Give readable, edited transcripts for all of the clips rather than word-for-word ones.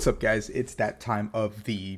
What's up, guys? It's that time of the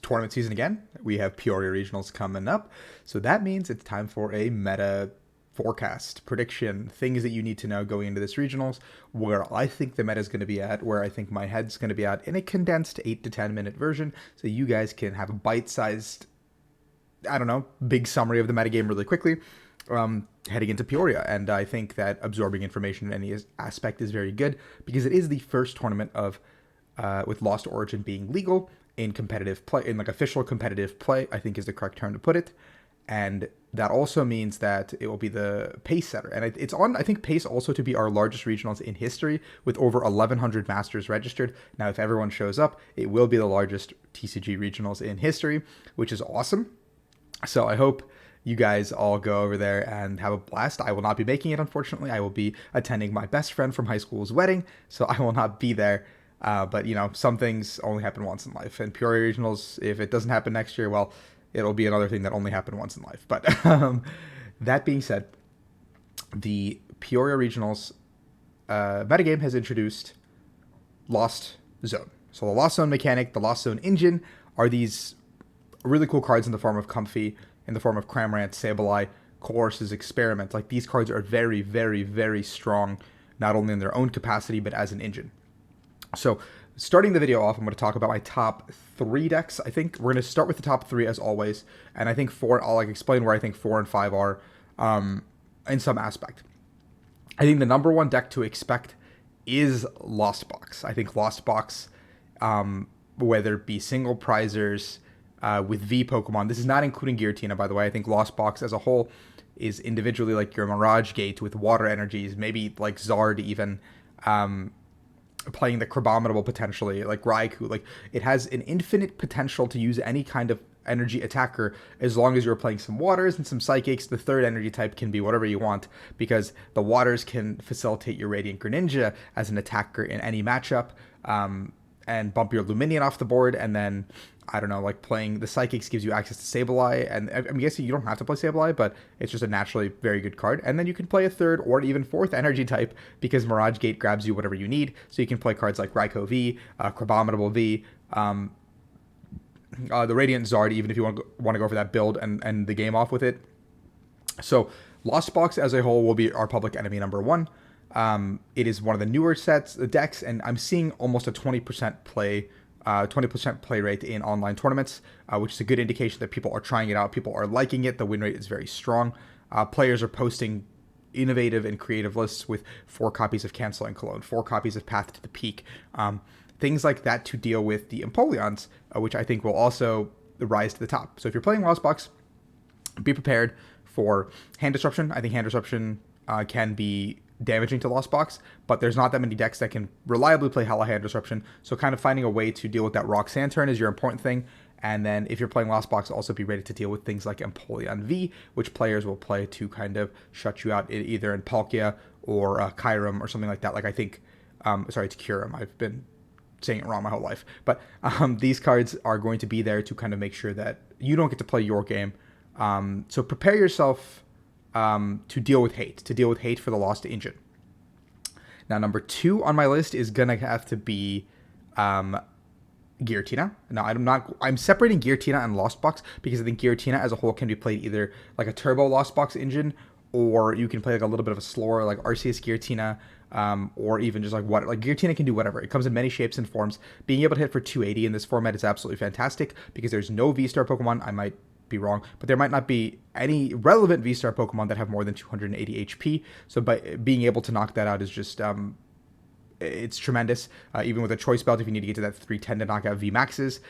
tournament season again. We have Peoria Regionals coming up, so that means it's time for a meta forecast, prediction, things that you need to know going into this regionals, where I think the meta is going to be at, where I think my head's going to be at in a condensed 8 to 10 minute version, so you guys can have a bite-sized, I don't know, big summary of the metagame really quickly. Heading into Peoria, and I think that absorbing information in any aspect is very good because it is the first tournament of with Lost Origin being legal in competitive play, in like official competitive play, I think is the correct term to put it. And that also means that it will be the pace setter. And it's on, I think, pace also to be our largest regionals in history with over 1,100 masters registered. Now, if everyone shows up, it will be the largest TCG regionals in history, which is awesome. So I hope you guys all go over there and have a blast. I will not be making it, unfortunately. I will be attending my best friend from high school's wedding, so I will not be there. But, you know, some things only happen once in life. And Peoria Regionals, if it doesn't happen next year, well, it'll be another thing that only happened once in life. But that being said, the Peoria Regionals metagame has introduced Lost Zone. So the Lost Zone mechanic, the Lost Zone engine are these really cool cards in the form of Comfy, in the form of Cramorant, Sableye, Courses, Experiment. Like, these cards are very, very, very strong, not only in their own capacity, but as an engine. So, starting the video off, I'm going to talk about my top 3 decks. I think we're going to start with the top 3 as always, and I think 4, I'll like explain where I think 4 and 5 are in some aspect. I think the number 1 deck to expect is Lost Box. I think Lost Box, whether it be single prizers, with V Pokemon. This is not including Giratina, by the way. I think Lost Box as a whole is individually like your Mirage Gate with water energies, maybe like Zard even, playing the Crabominable potentially, like Raikou. Like, it has an infinite potential to use any kind of energy attacker as long as you're playing some waters and some psychics. The third energy type can be whatever you want because the waters can facilitate your Radiant Greninja as an attacker in any matchup, and bump your Luminion off the board, and then, I don't know, like playing the Psychics gives you access to Sableye, and I'm guessing you don't have to play Sableye, but it's just a naturally very good card. And then you can play a third or even fourth energy type because Mirage Gate grabs you whatever you need. So you can play cards like Raikou V, Crabominable V, the Radiant Zard, even if you want to go for that build and end the game off with it. So Lost Box as a whole will be our public enemy number 1. It is one of the newer sets, the decks, and I'm seeing almost a 20% play rate in online tournaments, which is a good indication that people are trying it out. People are liking it. The win rate is very strong. Players are posting innovative and creative lists with 4 copies of Cancel and Cologne, 4 copies of Path to the Peak, things like that to deal with the Empoleons, which I think will also rise to the top. So if you're playing Lost Box, be prepared for Hand Disruption. I think Hand Disruption can be damaging to Lost Box, but there's not that many decks that can reliably play Hella Hand Disruption, so kind of finding a way to deal with that Rock Sand turn is your important thing. And then if you're playing Lost Box, also be ready to deal with things like Empoleon V, which players will play to kind of shut you out either in Palkia or Kyurem or something like that. Like, I think, sorry, it's Kyurem. I've been saying it wrong my whole life. But these cards are going to be there to kind of make sure that you don't get to play your game. So prepare yourself to deal with hate for the Lost Engine. Now, number 2 on my list is gonna have to be Giratina. Now, I'm separating Giratina and Lost Box because I think Giratina as a whole can be played either like a turbo Lost Box engine, or you can play like a little bit of a slower like RCS Giratina, or even just like Giratina can do whatever. It comes in many shapes and forms. Being able to hit for 280 in this format is absolutely fantastic because there's no V-Star Pokemon. I might be wrong, but there might not be any relevant V-Star Pokemon that have more than 280 HP. So by being able to knock that out is just it's tremendous. Even with a choice belt, if you need to get to that 310 to knock out V maxes,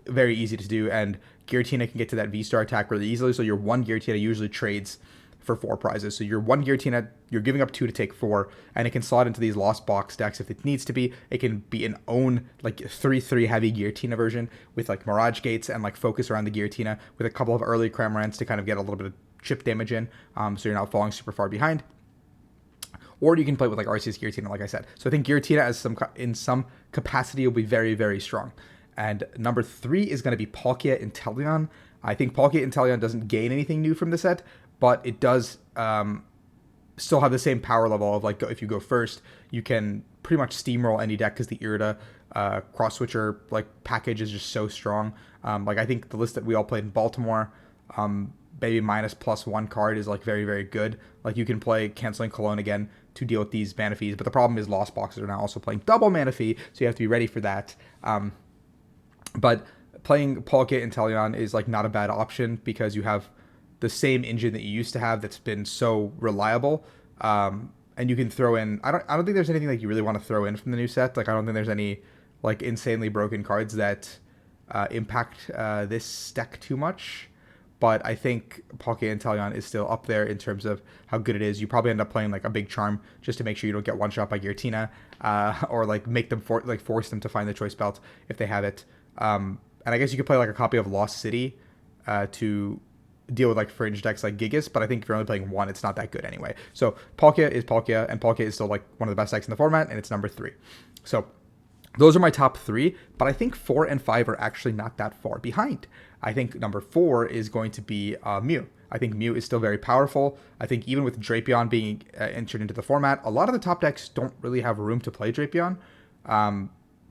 very easy to do. And Giratina can get to that V-Star attack really easily. So your 1 Giratina usually trades for 4 prizes. So your 1 Giratina, you're giving up 2 to take 4, and it can slot into these Lost Box decks if it needs to be. It can be an own like 3/3 heavy Giratina version with like Mirage Gates and like focus around the Giratina with a couple of early Cramorants to kind of get a little bit of chip damage in, so you're not falling super far behind. Or you can play with like RCS Giratina, like I said. So I think Giratina as in some capacity will be very, very strong. And number 3 is going to be Palkia Intelligon. I think Palkia Intelligon doesn't gain anything new from the set, but it does still have the same power level of like if you go first, you can pretty much steamroll any deck because the Irida cross switcher like package is just so strong. Like I think the list that we all played in Baltimore, maybe minus +1 card is like very, very good. Like you can play Canceling Cologne again to deal with these mana fees, but the problem is Lost Boxes are now also playing double mana fee, so you have to be ready for that. But playing Palkia Intelligon is like not a bad option because you have the same engine that you used to have that's been so reliable. And you can throw in, I don't think there's anything like you really want to throw in from the new set. Like I don't think there's any like insanely broken cards that impact this deck too much. But I think Palkia Intelligon is still up there in terms of how good it is. You probably end up playing like a big charm just to make sure you don't get one shot by Giratina, or like make them force them to find the choice belt if they have it. And I guess you could play like a copy of Lost City to deal with like Fringe decks like Gigas, but I think if you're only playing one, it's not that good anyway. So Palkia is Palkia, and Palkia is still like one of the best decks in the format, and it's number 3. So those are my top 3, but I think 4 and 5 are actually not that far behind. I think number 4 is going to be Mew. I think Mew is still very powerful. I think even with Drapion being entered into the format, a lot of the top decks don't really have room to play Drapion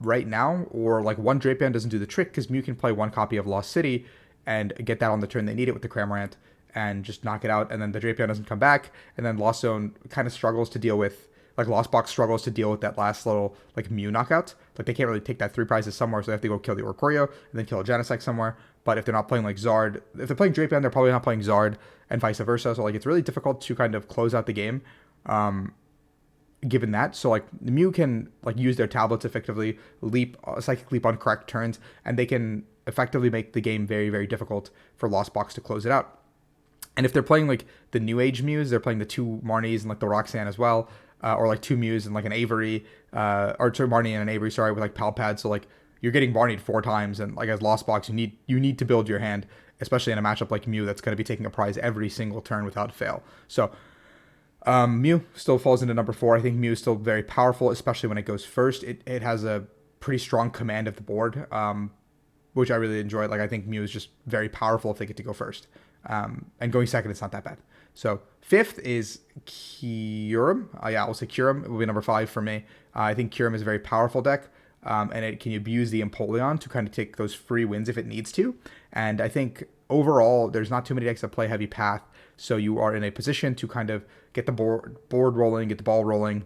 right now, or like one Drapion doesn't do the trick because Mew can play one copy of Lost City and get that on the turn they need it with the Cramorant and just knock it out, and then the Drapion doesn't come back, and then Lost Zone kind of struggles to deal with, like Lost Box struggles to deal with that last little like Mew knockout. Like they can't really take that 3 prizes somewhere, so they have to go kill the Oricorio and then kill a Genesect somewhere. But if they're not playing like Zard, if they're playing Drapion, they're probably not playing Zard, and vice versa. So like it's really difficult to kind of close out the game, given that. So like the Mew can like use their tablets effectively, leap, psychic leap on correct turns, and they can effectively make the game very, very difficult for Lost Box to close it out. And if they're playing like the New Age Mews, they're playing the 2 Marnies and like the Roxanne as well, or like 2 Mews and like an Avery, or 2 Marnie and an Avery, sorry, with like Palpad. So like you're getting Barneyed 4 times, and like as Lost Box, you need to build your hand, especially in a matchup like Mew that's going to be taking a prize every single turn without fail. So Mew still falls into number 4. I think Mew is still very powerful, especially when it goes first. It has a pretty strong command of the board, which I really enjoy. Like I think Mew is just very powerful if they get to go first. And going second, it's not that bad. So 5th is Kyurem. Yeah, I'll say Kyurem. It will be number 5 for me. I think Kyurem is a very powerful deck. And it can abuse the Empoleon to kind of take those free wins if it needs to. And I think overall, there's not too many decks that play heavy path, so you are in a position to kind of get the board rolling, get the ball rolling,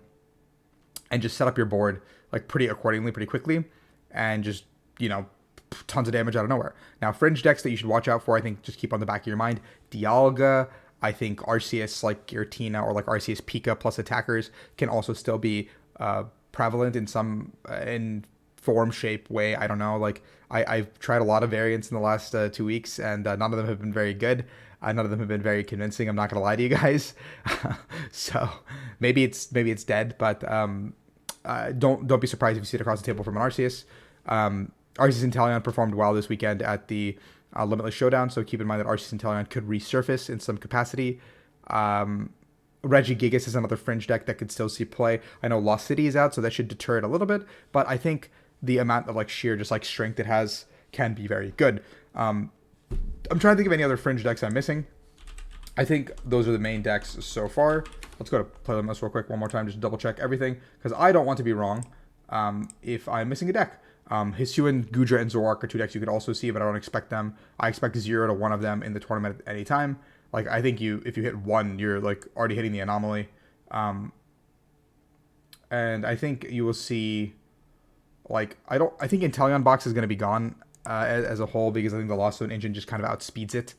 and just set up your board like pretty accordingly, pretty quickly, and just, you know, tons of damage out of nowhere. Now, Fringe decks that you should watch out for, I think just keep on the back of your mind. Dialga, I think RCS like Giratina or like RCS Pika plus attackers can also still be prevalent in some in form, shape, way. I don't know. Like I've tried a lot of variants in the last 2 weeks, and none of them have been very good. None of them have been very convincing. I'm not gonna lie to you guys. So maybe it's dead, but don't be surprised if you see it across the table from an Arceus. Arceus Intelligon performed well this weekend at the Limitless Showdown, so keep in mind that Arceus Intelligon could resurface in some capacity. Regigigas is another Fringe deck that could still see play. I know Lost City is out, so that should deter it a little bit, but I think the amount of like sheer just like strength it has can be very good. I'm trying to think of any other Fringe decks I'm missing. I think those are the main decks so far. Let's go to Playlist real quick one more time, just double check everything, because I don't want to be wrong if I'm missing a deck. Hisuian, Gudra, and Zoroark are 2 decks you could also see, but I don't expect them. I expect 0 to 1 of them in the tournament at any time. Like, I think if you hit 1, you're like already hitting the anomaly. And I think you will see, like, I think Intelligon box is going to be gone as a whole, because I think the Lost Zone engine just kind of outspeeds it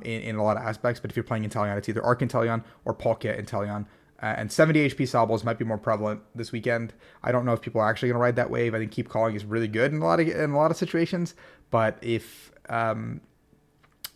in a lot of aspects. But if you're playing Intelligon, it's either Arc Intelligon or Palkia Intelligon. And 70 HP Sobbles might be more prevalent this weekend. I don't know if people are actually going to ride that wave. I think Keep Calling is really good in a lot of situations. But if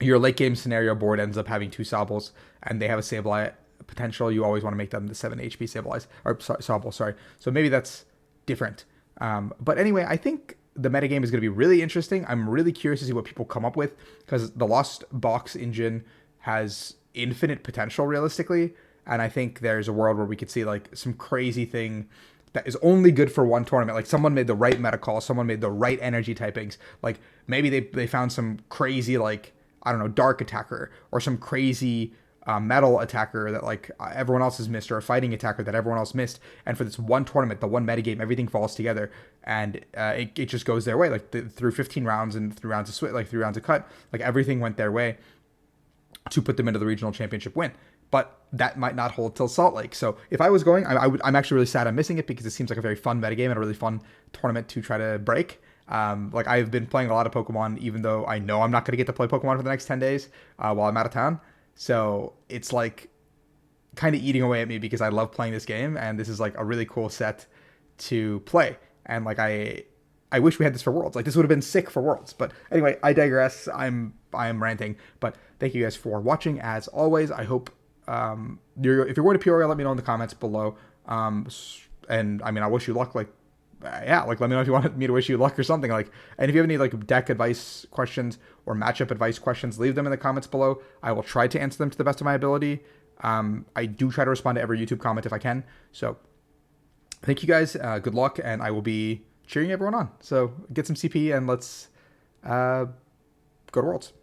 your late game scenario board ends up having 2 Sobbles and they have a Sableye potential, you always want to make them the 7 HP Sableyes, or Sobble, sorry. So maybe that's different. But anyway, I think the metagame is going to be really interesting. I'm really curious to see what people come up with, because the Lost Box engine has infinite potential realistically. And I think there's a world where we could see like some crazy thing that is only good for one tournament. Like someone made the right meta call, someone made the right energy typings. Like maybe they found some crazy, like, I don't know, dark attacker or some crazy metal attacker that like everyone else has missed, or a fighting attacker that everyone else missed. And for this one tournament, the one metagame, everything falls together, and it just goes their way. Like through 15 rounds and 3 rounds of switch, like 3 rounds of cut, like everything went their way to put them into the regional championship win. But that might not hold till Salt Lake. So if I was going, I'm actually really sad I'm missing it, because it seems like a very fun metagame and a really fun tournament to try to break. Like I've been playing a lot of Pokemon, even though I know I'm not going to get to play Pokemon for the next 10 days while I'm out of town. So it's like kind of eating away at me, because I love playing this game, and this is like a really cool set to play. And like I wish we had this for Worlds. Like this would have been sick for Worlds. But anyway, I digress. I am ranting. But thank you guys for watching. As always, I hope if you're going to Peoria, let me know in the comments below. And I mean, I wish you luck. Like yeah, like let me know if you want me to wish you luck or something. Like, and if you have any like deck advice questions or matchup advice questions, leave them in the comments below. I will try to answer them to the best of my ability. I do try to respond to every YouTube comment if I can. So thank you guys. Good luck, and I will be cheering everyone on. So get some CP and let's go to Worlds.